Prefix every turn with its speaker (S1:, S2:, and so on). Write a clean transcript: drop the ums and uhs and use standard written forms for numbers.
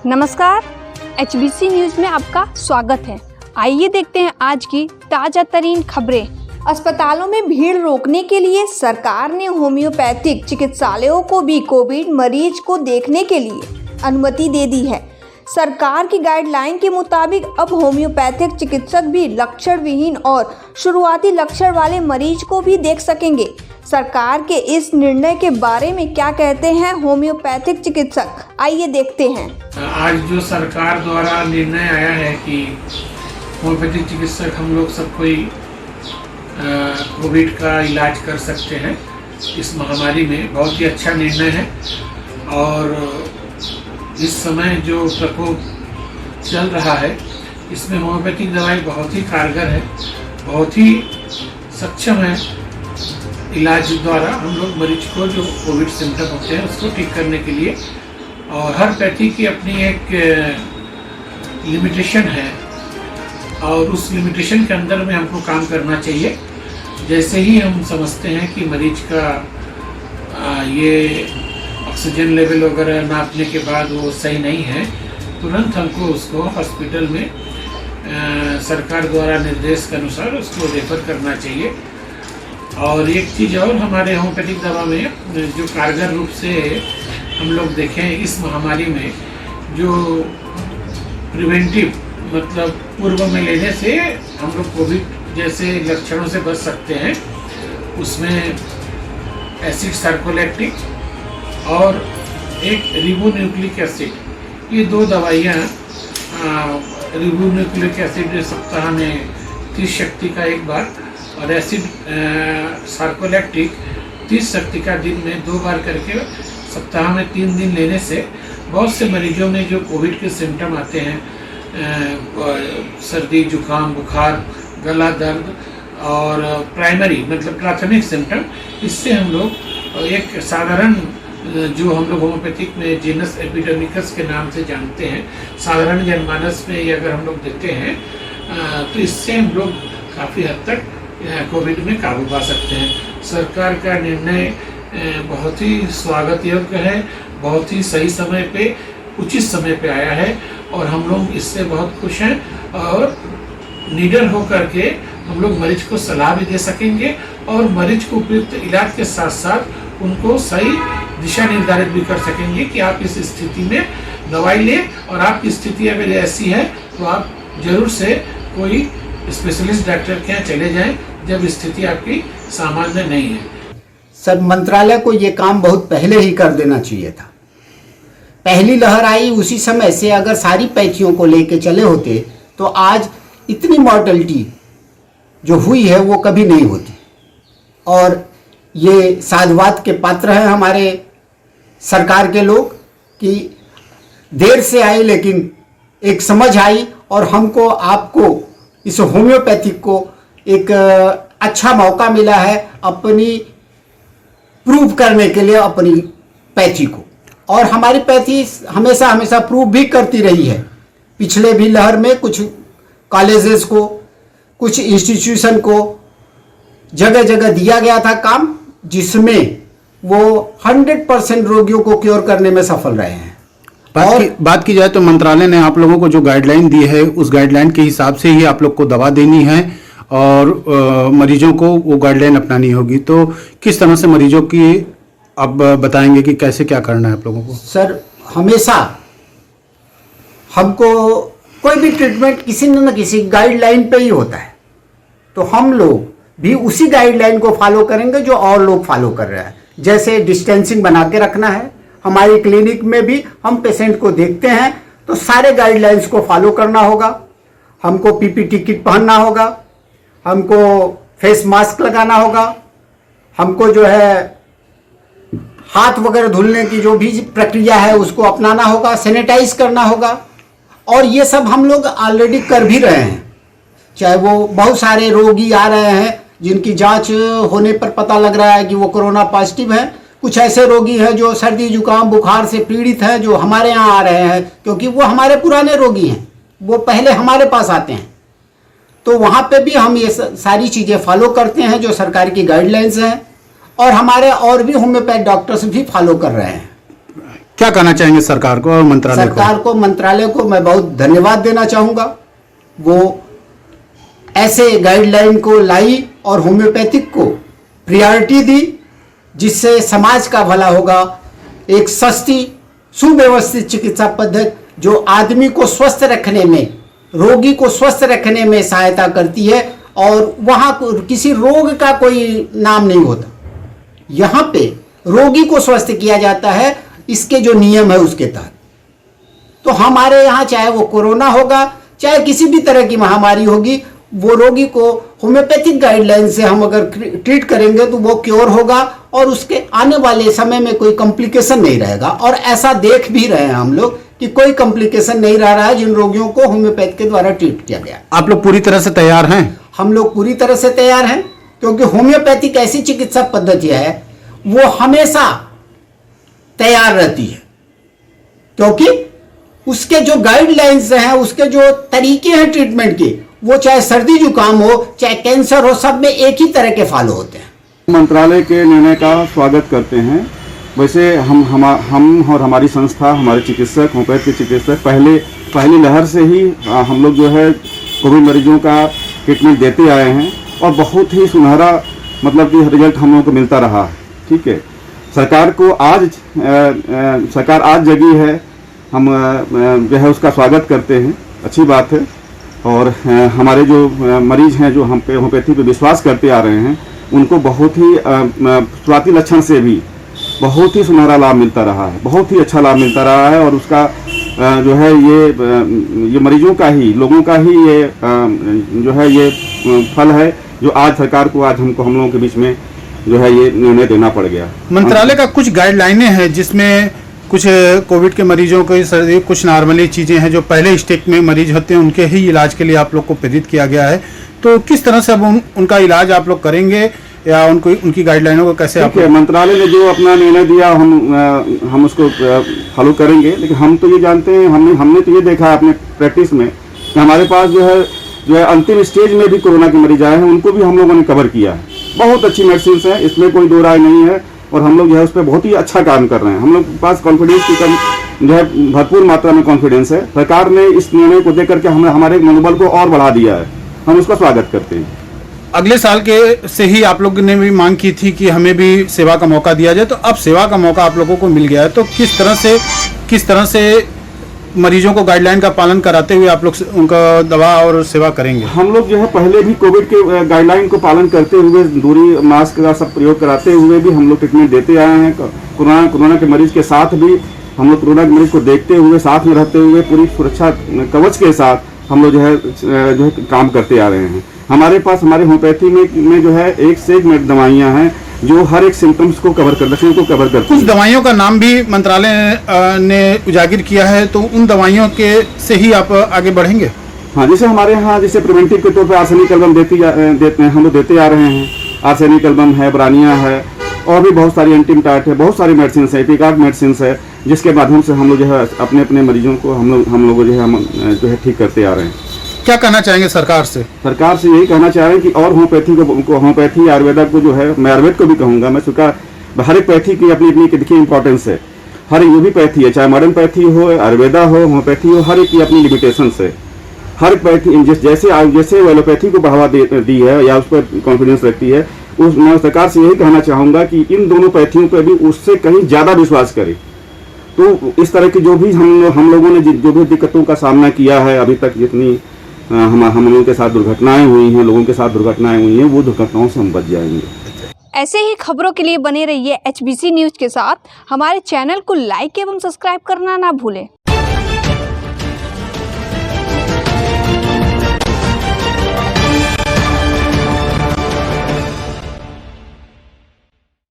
S1: नमस्कार, HBC news में आपका स्वागत है। आइए देखते हैं आज की ताज़ा तरीन खबरें। अस्पतालों में भीड़ रोकने के लिए सरकार ने होम्योपैथिक चिकित्सालयों को भी कोविड मरीज को देखने के लिए अनुमति दे दी है। सरकार की गाइडलाइन के मुताबिक अब होम्योपैथिक चिकित्सक भी लक्षण विहीन और शुरुआती लक्षण वाले मरीज को भी देख सकेंगे। सरकार के इस निर्णय के बारे में क्या कहते हैं होम्योपैथिक चिकित्सक, आइए देखते हैं।
S2: आज जो सरकार द्वारा निर्णय आया है कि होम्योपैथिक चिकित्सक हम लोग सब कोई कोविड का इलाज कर सकते हैं इस महामारी में, बहुत ही अच्छा निर्णय है। और इस समय जो प्रकोप चल रहा है इसमें होम्योपैथिक दवाई बहुत ही कारगर है, बहुत ही सक्षम है। इलाज द्वारा हम लोग मरीज को जो कोविड सिम्टम होते हैं उसको ठीक करने के लिए, और हर पैथी की अपनी एक लिमिटेशन है और उस लिमिटेशन के अंदर में हमको काम करना चाहिए। जैसे ही हम समझते हैं कि मरीज का ये ऑक्सीजन लेवल वगैरह नापने के बाद वो सही नहीं है, तुरंत हमको उसको हॉस्पिटल में सरकार द्वारा निर्देश के अनुसार उसको रेफर करना चाहिए। और एक चीज़ और, हमारे होम्योपैथिक दवा में जो कारगर रूप से हम लोग देखें इस महामारी में, जो प्रिवेंटिव मतलब पूर्व में लेने से हम लोग कोविड जैसे लक्षणों से बच सकते हैं, उसमें एसिड सर्कोलैक्टिक और एक रिबोन्यूक्लिक एसिड, ये दो दवाइयाँ। रिबोन्यूक्लिक एसिड सप्ताह में 30 शक्ति का एक बार, और एसिड सर्कोलैक्टिक 30 शक्ति का दिन में 2 बार करके सप्ताह में 3 दिन लेने से बहुत से मरीजों में जो कोविड के सिम्टम आते हैं, सर्दी, जुकाम, बुखार, गला दर्द और प्राइमरी मतलब प्राथमिक सिम्टम, इससे हम लोग एक साधारण जो हम लोग होम्योपैथिक में जीनस एपिडेमिकस के नाम से जानते हैं, साधारण जनमानस में ये अगर हम लोग देते हैं तो इससे हम लोग काफ़ी हद तक कोविड में काबू पा सकते हैं। सरकार का निर्णय बहुत ही स्वागत योग्य है, बहुत ही सही समय पे, उचित समय पे आया है और हम लोग इससे बहुत खुश हैं। और निडर होकर के हम लोग मरीज को सलाह भी दे सकेंगे और मरीज को उपयुक्त इलाज के साथ साथ उनको सही दिशा निर्धारित भी कर सकेंगे कि आप इस स्थिति में दवाई लें, और आपकी स्थिति अगर ऐसी है तो आप जरूर से कोई स्पेशलिस्ट डॉक्टर के यहाँ चले जाएं जब स्थिति आपकी सामान्य नहीं है।
S3: सर, मंत्रालय को ये काम बहुत पहले ही कर देना चाहिए था। पहली लहर आई उसी समय से अगर सारी पैथियों को लेके चले होते तो आज इतनी मॉर्टेलिटी जो हुई है वो कभी नहीं होती। और ये साधुवाद के पात्र हैं हमारे सरकार के लोग कि देर से आए लेकिन एक समझ आई और हमको आपको इस होम्योपैथिक को एक अच्छा मौका मिला है अपनी प्रूव करने के लिए अपनी पैथी को। और हमारी पैथी हमेशा हमेशा प्रूव भी करती रही है। पिछले भी लहर में कुछ कॉलेजेस को, कुछ इंस्टीट्यूशन को जगह जगह दिया गया था काम, जिसमें वो 100% रोगियों को क्योर करने में सफल रहे हैं।
S4: बात की जाए तो मंत्रालय ने आप लोगों को जो गाइडलाइन दी है उस गाइडलाइन के हिसाब से ही आप लोग को दवा देनी है और मरीजों को वो गाइडलाइन अपनानी होगी। तो किस तरह से मरीजों की आप बताएंगे कि कैसे क्या करना है आप लोगों को?
S3: सर, हमेशा हमको कोई भी ट्रीटमेंट किसी न किसी गाइडलाइन पे ही होता है, तो हम लोग भी उसी गाइडलाइन को फॉलो करेंगे जो और लोग फॉलो कर रहे हैं। जैसे डिस्टेंसिंग बना के रखना है, हमारी क्लिनिक में भी हम पेशेंट को देखते हैं तो सारे गाइडलाइंस को फॉलो करना होगा। हमको पीपीटी किट पहनना होगा, हमको फेस मास्क लगाना होगा, हमको जो है हाथ वगैरह धुलने की जो भी प्रक्रिया है उसको अपनाना होगा, सैनिटाइज करना होगा। और ये सब हम लोग ऑलरेडी कर भी रहे हैं। चाहे वो बहुत सारे रोगी आ रहे हैं जिनकी जांच होने पर पता लग रहा है कि वो कोरोना पॉजिटिव है। कुछ ऐसे रोगी हैं जो सर्दी जुकाम बुखार से पीड़ित हैं जो हमारे यहाँ आ रहे हैं, क्योंकि वो हमारे पुराने रोगी हैं, वो पहले हमारे पास आते हैं। तो वहाँ पे भी हम ये सारी चीज़ें फॉलो करते हैं जो सरकार की गाइडलाइंस हैं, और हमारे और भी होम्योपैथ डॉक्टर्स भी फॉलो कर रहे हैं।
S4: क्या कहना चाहेंगे सरकार को और मंत्रालय को?
S3: सरकार को, मंत्रालय को मैं बहुत धन्यवाद देना चाहूंगा। वो ऐसे गाइडलाइन को लाई और होम्योपैथिक को प्रायोरिटी दी, जिससे समाज का भला होगा। एक सस्ती सुव्यवस्थित चिकित्सा पद्धति जो आदमी को स्वस्थ रखने में, रोगी को स्वस्थ रखने में सहायता करती है, और वहां किसी रोग का कोई नाम नहीं होता। यहाँ पे रोगी को स्वस्थ किया जाता है, इसके जो नियम है उसके तहत। तो हमारे यहाँ चाहे वो कोरोना होगा, चाहे किसी भी तरह की महामारी होगी, वो रोगी को होम्योपैथिक गाइडलाइन से हम अगर ट्रीट करेंगे तो वो क्योर होगा, और उसके आने वाले समय में कोई कॉम्प्लिकेशन नहीं रहेगा। और ऐसा देख भी रहे हैं हम लोग कि कोई कॉम्प्लिकेशन नहीं रह रहा है जिन रोगियों को होम्योपैथ के द्वारा ट्रीट किया गया।
S4: आप लोग पूरी तरह से तैयार हैं?
S3: हम लोग पूरी तरह से तैयार हैं, क्योंकि होम्योपैथिक ऐसी चिकित्सा पद्धति है वो हमेशा तैयार रहती है, क्योंकि उसके जो गाइडलाइंस हैं, उसके जो तरीके हैं ट्रीटमेंट के, वो चाहे सर्दी जुकाम हो, चाहे कैंसर हो, सब में एक ही तरह के फॉलो होते हैं।
S5: मंत्रालय के निर्णय का स्वागत करते हैं। वैसे हम और हमारी संस्था, हमारे चिकित्सक, होम्योपैथ के चिकित्सक पहली लहर से ही हम लोग जो है कोविड मरीजों का ट्रीटमेंट देते आए हैं, और बहुत ही सुनहरा मतलब कि रिजल्ट हम लोगों को मिलता रहा है। ठीक है, सरकार आज जगी है, हम जो है उसका स्वागत करते हैं, अच्छी बात है। और हमारे जो मरीज हैं जो हम पे होम्योपैथी पे विश्वास करते आ रहे हैं, उनको बहुत ही शुरुआती लक्षण से भी बहुत ही सुनहरा लाभ मिलता रहा है, बहुत ही अच्छा लाभ मिलता रहा है। और उसका जो है ये मरीजों का ही, लोगों का ही ये जो है ये फल है, जो आज सरकार को, आज हम लोगों के बीच में जो है ये निर्णय देना पड़ गया।
S4: मंत्रालय का कुछ गाइडलाइनें हैं जिसमें कुछ कोविड के मरीजों को सर्दी, कुछ नॉर्मली चीज़ें हैं जो पहले स्टेज में मरीज होते हैं उनके ही इलाज के लिए आप लोग को प्रेरित किया गया है। तो किस तरह से अब उनका इलाज आप लोग करेंगे, या उनकी गाइडलाइनों को कैसे आप?
S5: मंत्रालय ने जो अपना निर्णय दिया हम उसको फॉलो करेंगे। लेकिन हम तो ये जानते हैं, हमने तो ये देखा है अपने प्रैक्टिस में कि हमारे पास जो है अंतिम स्टेज में भी कोरोना के मरीज आए हैं, उनको भी हम लोगों ने कवर किया है। बहुत अच्छी मेडिसिन है, इसमें कोई दो राय नहीं है, और हम लोग जो है उस पर बहुत ही अच्छा काम कर रहे हैं। हम लोग के पास कॉन्फिडेंस की जो है भरपूर मात्रा में कॉन्फिडेंस है। सरकार ने इस निर्णय को देकर के हमारे मनोबल को और बढ़ा दिया है, हम उसका स्वागत करते हैं।
S4: अगले साल के से ही आप लोग ने भी मांग की थी कि हमें भी सेवा का मौका दिया जाए, तो अब सेवा का मौका आप लोगों को मिल गया है। तो किस तरह से मरीजों को गाइडलाइन का पालन कराते हुए आप लोग उनका दवा और सेवा करेंगे? हम
S5: लोग जो है पहले भी कोविड के गाइडलाइन को पालन करते हुए, दूरी, मास्क का सब प्रयोग कराते हुए भी हम लोग ट्रीटमेंट देते आए हैं। कोरोना के मरीज के साथ भी हम लोग कोरोना के मरीज को देखते हुए, साथ में रहते हुए, पूरी सुरक्षा कवच के साथ हम लोग जो है काम करते आ रहे हैं। हमारे पास हमारे होम्योपैथी में जो है एक से एक दवाइयाँ हैं जो हर एक सिम्टम्स को कवर करती हैं।
S4: कुछ दवाइयों का नाम भी मंत्रालय ने उजागर किया है, तो उन दवाइयों के से ही आप आगे बढ़ेंगे?
S5: हाँ, जैसे हमारे यहाँ जैसे प्रिवेंटिव के तौर पर आर्सेनिक एल्बम हम लोग देते आ रहे हैं। आर्सेनिक एल्बम है, ब्रानिया है, और भी बहुत सारी एंटीमाइट है, बहुत सारी मेडिसिन है, एपिकार्ड मेडिसिन है, जिसके माध्यम से हम लोग जो है अपने मरीजों को हम लोग जो है ठीक करते आ रहे हैं।
S4: क्या कहना चाहेंगे सरकार से?
S5: सरकार से यही कहना चाह रहे हैं कि और होम्योपैथी आयुर्वेदा को जो है, मैं आयुर्वेद को भी कहूँगा, मैं चूँकि हर एक पैथी की अपनी देखिए इंपॉर्टेंस है। हर एक जो भी पैथी है, चाहे मॉडर्न पैथी हो, आयुर्वेदा हो, होम्योपैथी हो, हर एक की अपनी लिमिटेशंस है। हर पैथी जैसे एलोपैथी को बढ़ावा दी है या उस पर कॉन्फिडेंस रखती है, मैं सरकार से यही कहना चाहूँगा कि इन दोनों पैथियों पर भी उससे कहीं ज़्यादा विश्वास करें। तो इस तरह की जो भी हम लोगों ने जो भी दिक्कतों का सामना किया है अभी तक, जितनी हम लोगों के साथ दुर्घटनाएं हुई हैं, लोगों के साथ दुर्घटनाएं हुई हैं, वो दुर्घटनाओं से हम बच जाएंगे।
S1: ऐसे ही खबरों के लिए बने रहिए HBC न्यूज़ के साथ। हमारे चैनल को लाइक एवं सब्सक्राइब करना ना भूलें।